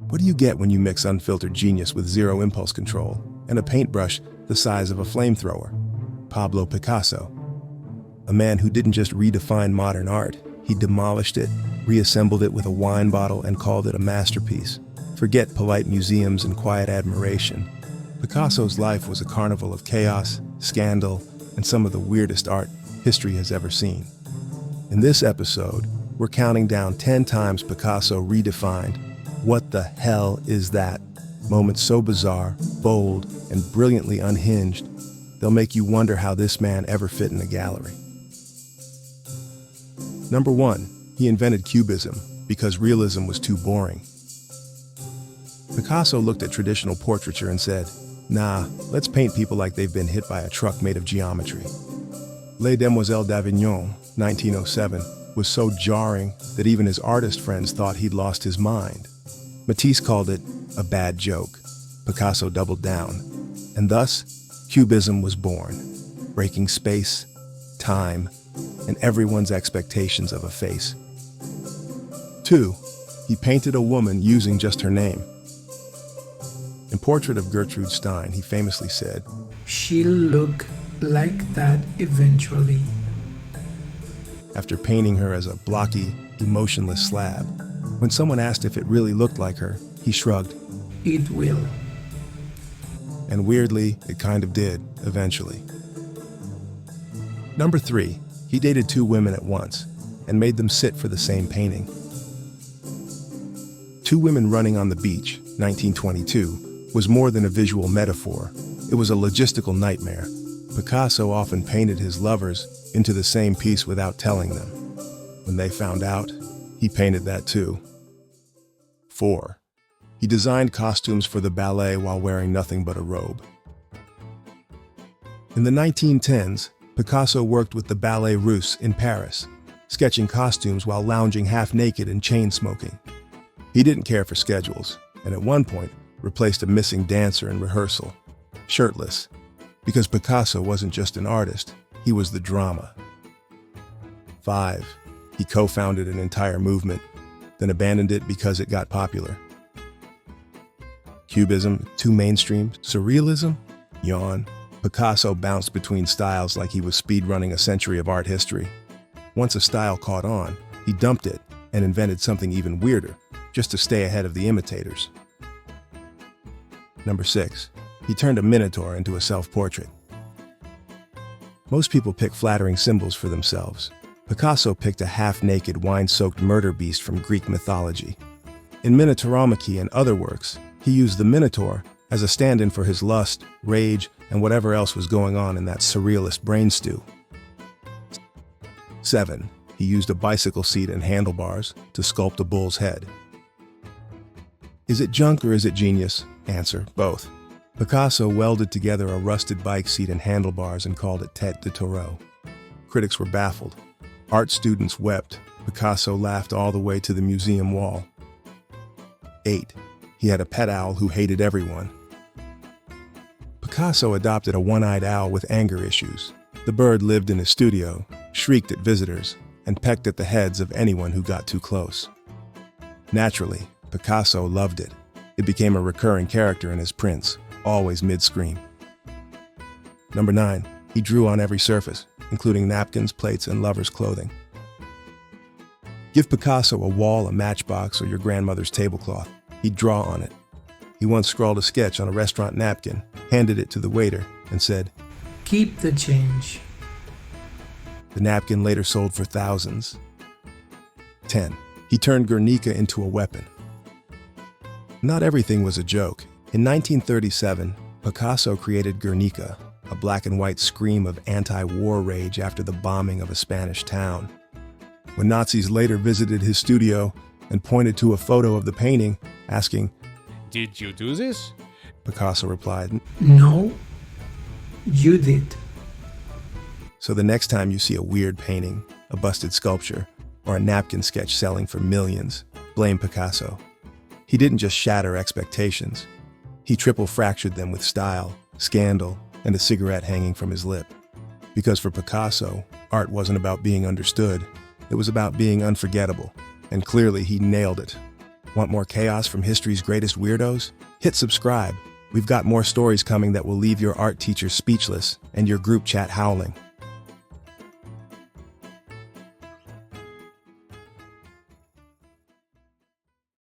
What do you get when you mix unfiltered genius with zero impulse control and a paintbrush the size of a flamethrower? Pablo Picasso. A man who didn't just redefine modern art, he demolished it, reassembled it with a wine bottle, and called it a masterpiece. Forget polite museums and quiet admiration. Picasso's life was a carnival of chaos, scandal, and some of the weirdest art history has ever seen. In this episode, we're counting down 10 times Picasso redefined. What the hell is that? Moments so bizarre, bold, and brilliantly unhinged, they'll make you wonder how this man ever fit in a gallery. Number 1, he invented Cubism because realism was too boring. Picasso looked at traditional portraiture and said, "Nah, let's paint people like they've been hit by a truck made of geometry." Les Demoiselles d'Avignon, 1907, was so jarring that even his artist friends thought he'd lost his mind. Matisse called it a bad joke. Picasso doubled down. And thus, Cubism was born, breaking space, time, and everyone's expectations of a face. 2, he painted a woman using just her name. In Portrait of Gertrude Stein, he famously said, "She'll look like that eventually." After painting her as a blocky, emotionless slab. When someone asked if it really looked like her, he shrugged. "It will." And weirdly, it kind of did, eventually. Number 3, he dated 2 women at once and made them sit for the same painting. 2 Women Running on the Beach, 1922, was more than a visual metaphor. It was a logistical nightmare. Picasso often painted his lovers into the same piece without telling them. When they found out, he painted that too. 4, he designed costumes for the ballet while wearing nothing but a robe. In the 1910s, Picasso worked with the Ballet Russe in Paris, sketching costumes while lounging half-naked and chain-smoking. He didn't care for schedules, and at one point replaced a missing dancer in rehearsal, shirtless, because Picasso wasn't just an artist, he was the drama. 5, he co-founded an entire movement, then abandoned it because it got popular. Cubism, too mainstream. Surrealism? Yawn. Picasso bounced between styles like he was speedrunning a century of art history. Once a style caught on, he dumped it and invented something even weirder, just to stay ahead of the imitators. Number 6, he turned a minotaur into a self-portrait. Most people pick flattering symbols for themselves. Picasso picked a half-naked, wine-soaked murder beast from Greek mythology. In Minotauromachy and other works, he used the minotaur as a stand-in for his lust, rage, and whatever else was going on in that surrealist brain stew. 7, he used a bicycle seat and handlebars to sculpt a bull's head. Is it junk or is it genius? Answer, both. Picasso welded together a rusted bike seat and handlebars and called it tête de taureau. Critics were baffled. Art students wept. Picasso laughed all the way to the museum wall. 8, he had a pet owl who hated everyone. Picasso adopted a one-eyed owl with anger issues. The bird lived in his studio, shrieked at visitors, and pecked at the heads of anyone who got too close. Naturally, Picasso loved it. It became a recurring character in his prints, always mid-scream. Number 9, he drew on every surface, including napkins, plates, and lovers' clothing. Give Picasso a wall, a matchbox, or your grandmother's tablecloth. He'd draw on it. He once scrawled a sketch on a restaurant napkin, handed it to the waiter, and said, "Keep the change." The napkin later sold for thousands. 10, he turned Guernica into a weapon. Not everything was a joke. In 1937, Picasso created Guernica, a black and white scream of anti-war rage after the bombing of a Spanish town. When Nazis later visited his studio and pointed to a photo of the painting, asking, "Did you do this?" Picasso replied, "No, you did." So the next time you see a weird painting, a busted sculpture, or a napkin sketch selling for millions, blame Picasso. He didn't just shatter expectations. He triple-fractured them with style, scandal, and a cigarette hanging from his lip. Because for Picasso, art wasn't about being understood. It was about being unforgettable. And clearly he nailed it. Want more chaos from history's greatest weirdos? Hit subscribe. We've got more stories coming that will leave your art teacher speechless and your group chat howling.